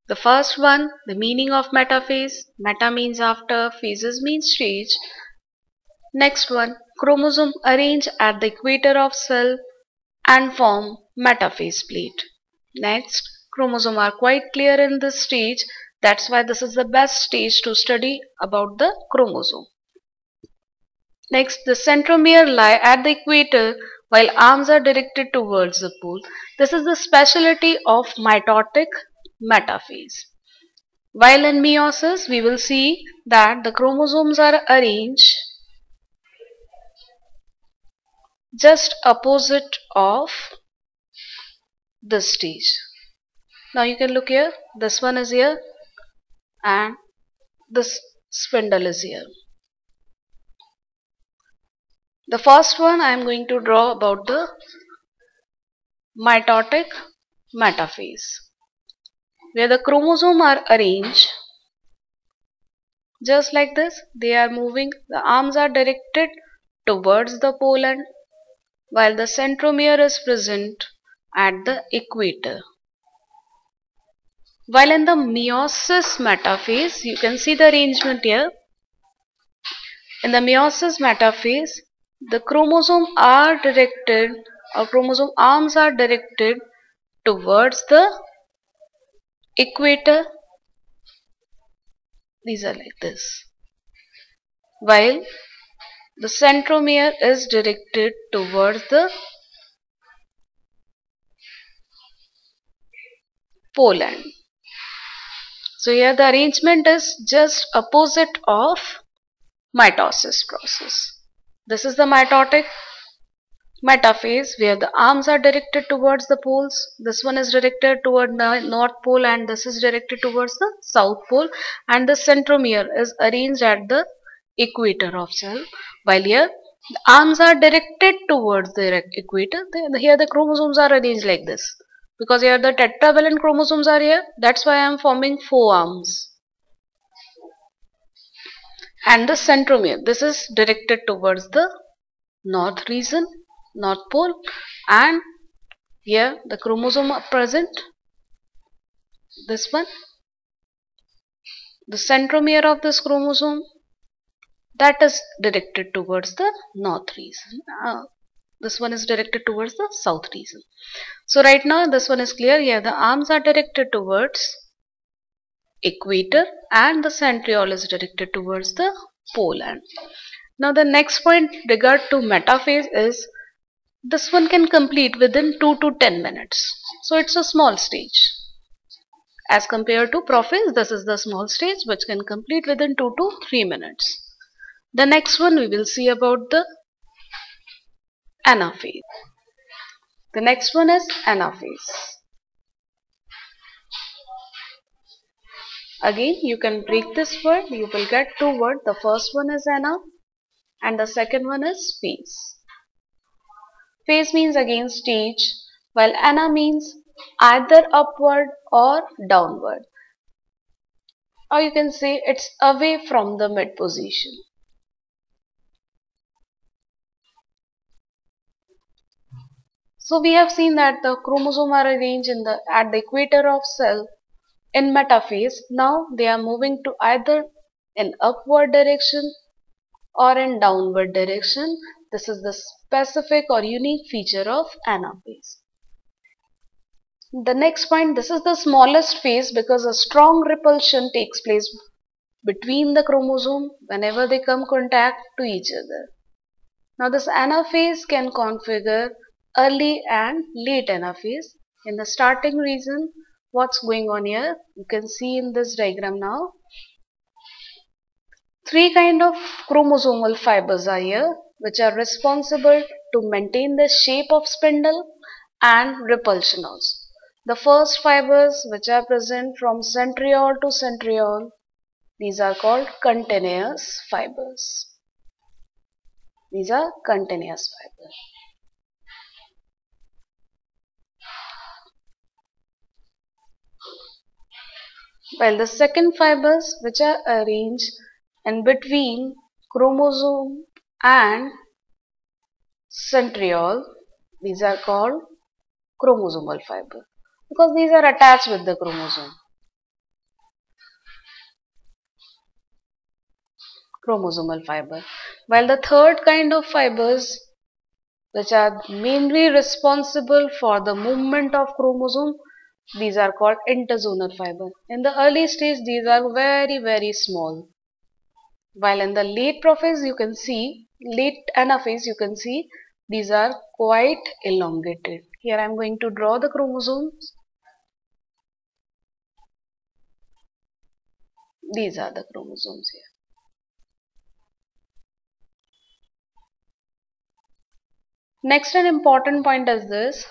The first one, the meaning of metaphase. Meta means after, phases means stage. Next one, chromosome arrange at the equator of cell and form metaphase plate. Next, chromosome are quite clear in this stage. That's why this is the best stage to study about the chromosome. Next, the centromere lie at the equator while arms are directed towards the pole. This is the specialty of mitotic metaphase. While in meiosis, we will see that the chromosomes are arranged just opposite of this stage. Now you can look here, this one is here and this spindle is here. The first one I am going to draw about the mitotic metaphase, where the chromosomes are arranged just like this. They are moving, the arms are directed towards the pole end while the centromere is present at the equator. While in the meiosis metaphase, you can see the arrangement here. In the meiosis metaphase, the chromosome arms are directed towards the equator. These are like this. While the centromere is directed towards the pole end. So here the arrangement is just opposite of mitosis process. This is the mitotic metaphase where the arms are directed towards the poles. This one is directed toward the north pole and this is directed towards the south pole, and the centromere is arranged at the equator of cell. While here the arms are directed towards the equator, here the chromosomes are arranged like this. Because here the tetravalent chromosomes are here, that's why I am forming 4 arms. And the centromere, this is directed towards the north region, north pole, and here the chromosome are present, this one, the centromere of this chromosome, that is directed towards the north region. This one is directed towards the south region. So right now this one is clear. Here the arms are directed towards equator and the centriole is directed towards the pole end. Now the next point regard to metaphase is this one can complete within 2 to 10 minutes. So it's a small stage. As compared to prophase, this is the small stage which can complete within 2 to 3 minutes. The next one we will see about the anaphase. The next one is anaphase. Again, you can break this word. You will get 2 words. The first one is ana and the second one is phase. Phase means again stage, while ana means either upward or downward. Or you can say it's away from the mid position. So we have seen that the chromosomes are arranged at the equator of cell in metaphase. Now they are moving to either in upward direction or in downward direction. This is the specific or unique feature of anaphase. The next point, this is the smallest phase because a strong repulsion takes place between the chromosome whenever they come contact to each other. Now this anaphase can configure early and late anaphase. In the starting region, what's going on here? You can see in this diagram now. 3 kind of chromosomal fibers are here which are responsible to maintain the shape of spindle and repulsion also. The first fibers which are present from centriole to centriole, these are called continuous fibers. These are continuous fibers. While the second fibers which are arranged in between chromosome and centriole, these are called chromosomal fiber because these are attached with the chromosome. chromosomal fiber. While the third kind of fibers, which are mainly responsible for the movement of chromosome, these are called interzonal fiber. In the early stage, these are very, very small. While in the late prophase, you can see, late anaphase, you can see these are quite elongated. Here I am going to draw the chromosomes. These are the chromosomes here. Next, an important point is this.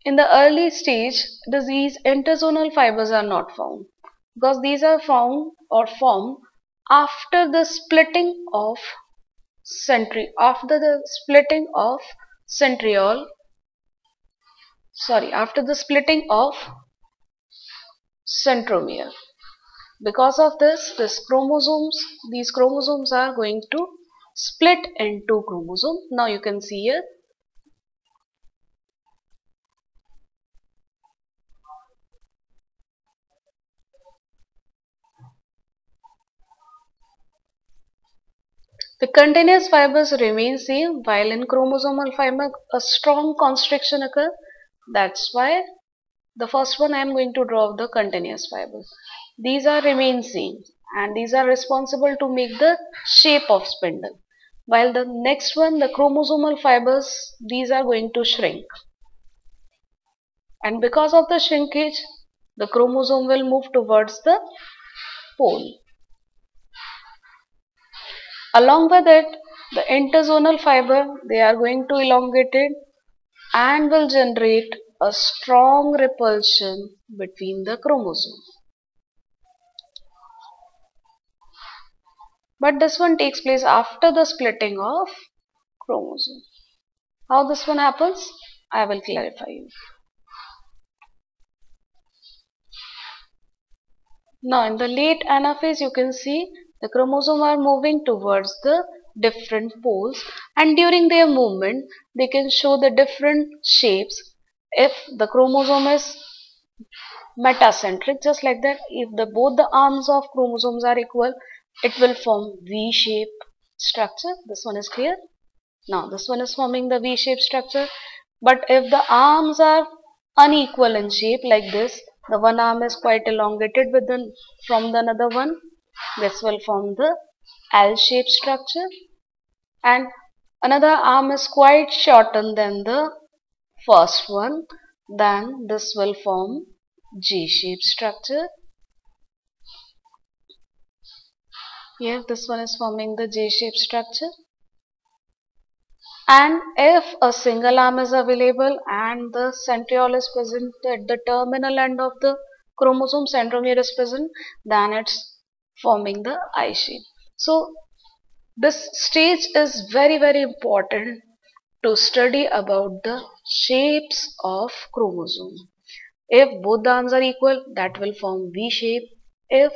In the early stage, these interzonal fibers are not found because these are found or formed after the splitting of centriole, after the splitting of centromere. Because of this, these chromosomes are going to split into chromosomes. Now you can see here. The continuous fibers remain same, while in chromosomal fiber a strong constriction occurs. That's why the first one I am going to draw the continuous fibers. These are remain same and these are responsible to make the shape of spindle. While the next one, the chromosomal fibers, these are going to shrink. And because of the shrinkage, the chromosome will move towards the pole. Along with it, the interzonal fiber, they are going to elongate it and will generate a strong repulsion between the chromosomes. But this one takes place after the splitting of chromosome. How this one happens? I will clarify you. Now in the late anaphase, you can see the chromosomes are moving towards the different poles, and during their movement they can show the different shapes. If the chromosome is metacentric, just like that, if both the arms of chromosomes are equal, it will form V-shape structure. This one is clear. Now this one is forming the V-shape structure. But if the arms are unequal in shape like this, the one arm is quite elongated from the another one, this will form the L-shaped structure, and another arm is quite shortened than the first one, then this will form J-shaped structure. Here this one is forming the J-shaped structure. And if a single arm is available and the centriole is present at the terminal end of the chromosome, centromere is present, then it's forming the I shape. So this stage is very, very important to study about the shapes of chromosome. If both the arms are equal, that will form V shape. If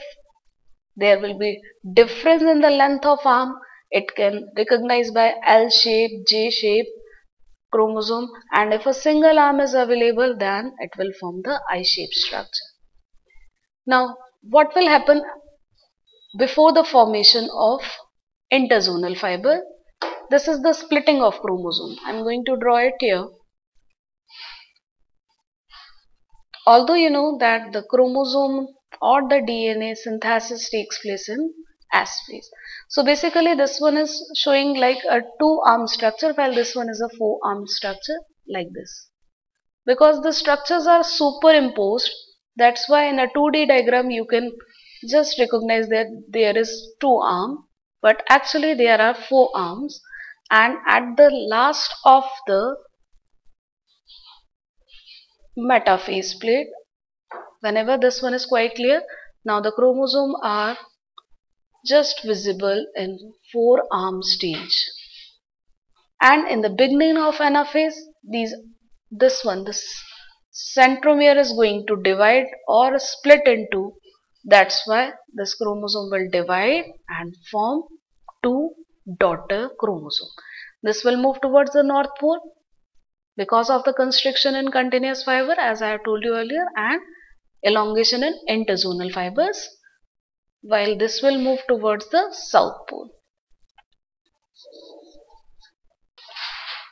there will be difference in the length of arm, it can recognize by L shape, J shape chromosome, and if a single arm is available, then it will form the I shape structure. Now what will happen before the formation of interzonal fiber? This is the splitting of chromosome. I am going to draw it here. Although you know that the chromosome or the DNA synthesis takes place in S phase. So basically this one is showing like a 2-arm structure, while this one is a 4-arm structure like this. Because the structures are superimposed, that's why in a 2D diagram you can just recognize that there is 2 arms, but actually there are 4 arms, and at the last of the metaphase plate, whenever this one is quite clear, now the chromosomes are just visible in 4-arm stage, and in the beginning of anaphase, this centromere is going to divide or split into. That's why this chromosome will divide and form 2 daughter chromosomes. This will move towards the north pole because of the constriction in continuous fiber, as I have told you earlier, and elongation in interzonal fibers. while this will move towards the south pole.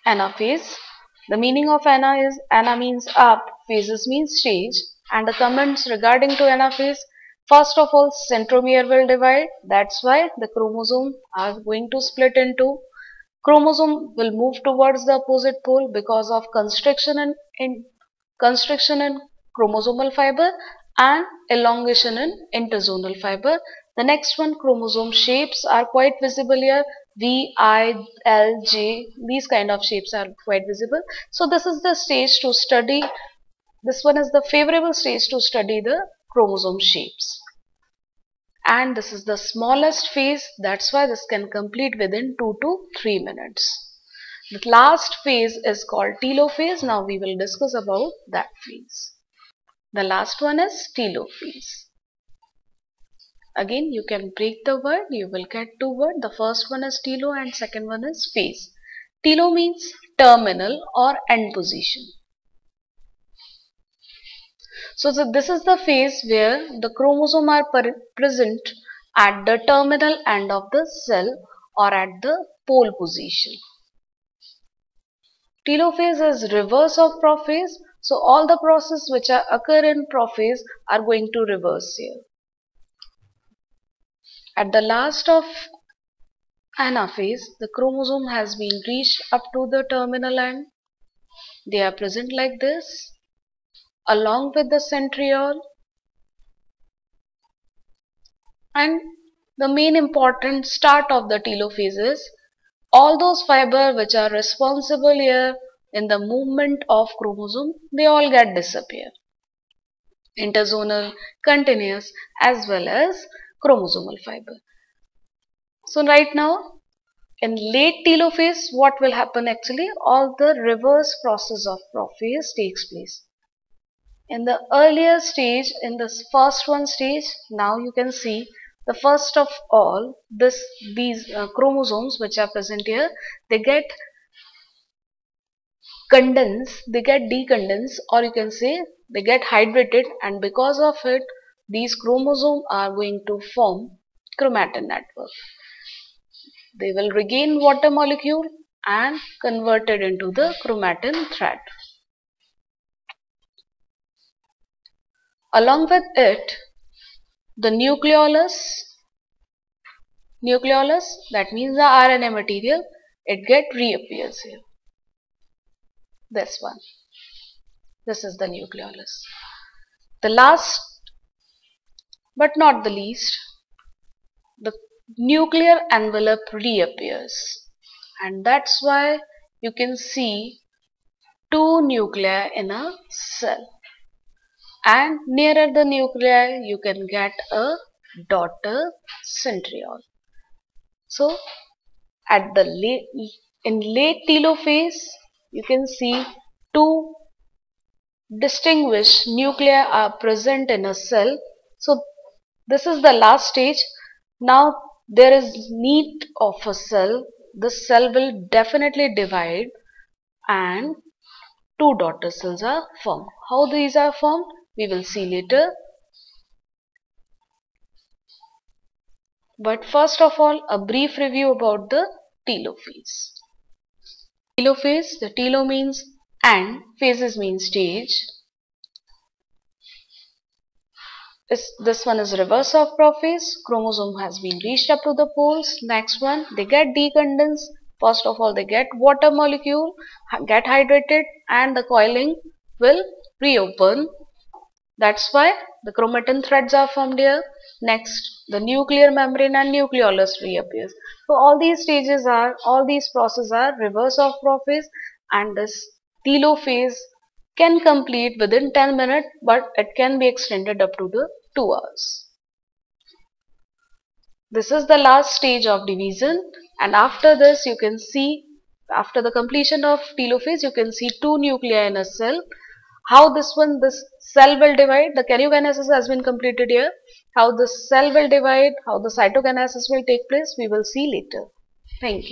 Anaphase. The meaning of ana is ana means up, phases means stage, and the comments regarding to anaphase. First of all, centromere will divide. That's why the chromosome are going to split into. Chromosome will move towards the opposite pole because of constriction in chromosomal fiber and elongation in interzonal fiber. The next one, chromosome shapes are quite visible here. V, I, L, J, these kind of shapes are quite visible. So this is the stage to study, this one is the favorable stage to study the chromosome shapes. And this is the smallest phase, that's why this can complete within 2 to 3 minutes. The last phase is called telophase. Now we will discuss about that phase. The last one is telophase. Again, you can break the word, you will get two words. The first one is telo and second one is phase. Telo means terminal or end position. So this is the phase where the chromosomes are present at the terminal end of the cell or at the pole position. Telophase is reverse of prophase. So all the processes which occur in prophase are going to reverse here. At the last of anaphase, the chromosome has been reached up to the terminal end. They are present like this, along with the centriole. And the main important start of the telophase is all those fibers which are responsible here in the movement of chromosome, they all get disappear. Interzonal, continuous as well as chromosomal fiber. So right now in late telophase, what will happen actually? All the reverse process of prophase takes place. In the earlier stage, in this first one stage, now you can see the first of all, these chromosomes which are present here, they get condensed, they get decondensed, or you can say they get hydrated, and because of it, these chromosomes are going to form chromatin network. They will regain water molecule and convert it into the chromatin thread. Along with it, the nucleolus, that means the RNA material, it reappears here. This one. This is the nucleolus. The last but not the least, the nuclear envelope reappears. And that's why you can see two nuclei in a cell. And nearer the nuclei, you can get a daughter centriole. So, at the in late telophase, you can see two distinguished nuclei are present in a cell. So, this is the last stage. Now, there is need of a cell. This cell will definitely divide and two daughter cells are formed. How these are formed? We will see later. But first of all, a brief review about the telophase. Telophase, the telo means and, phases mean stage. This one is reverse of prophase. Chromosome has been reached up to the poles. Next one, they get decondensed. First of all, they get water molecule, get hydrated, and the coiling will reopen. That's why the chromatin threads are formed here. Next, the nuclear membrane and nucleolus reappears. So all these processes are reverse of prophase, and this telophase can complete within 10 minutes, but it can be extended up to the 2 hours. This is the last stage of division, and after this you can see, after the completion of telophase, you can see two nuclei in a cell. How this cell will divide, the karyokinesis has been completed here. How the cell will divide, how the cytokinesis will take place, we will see later. Thank you.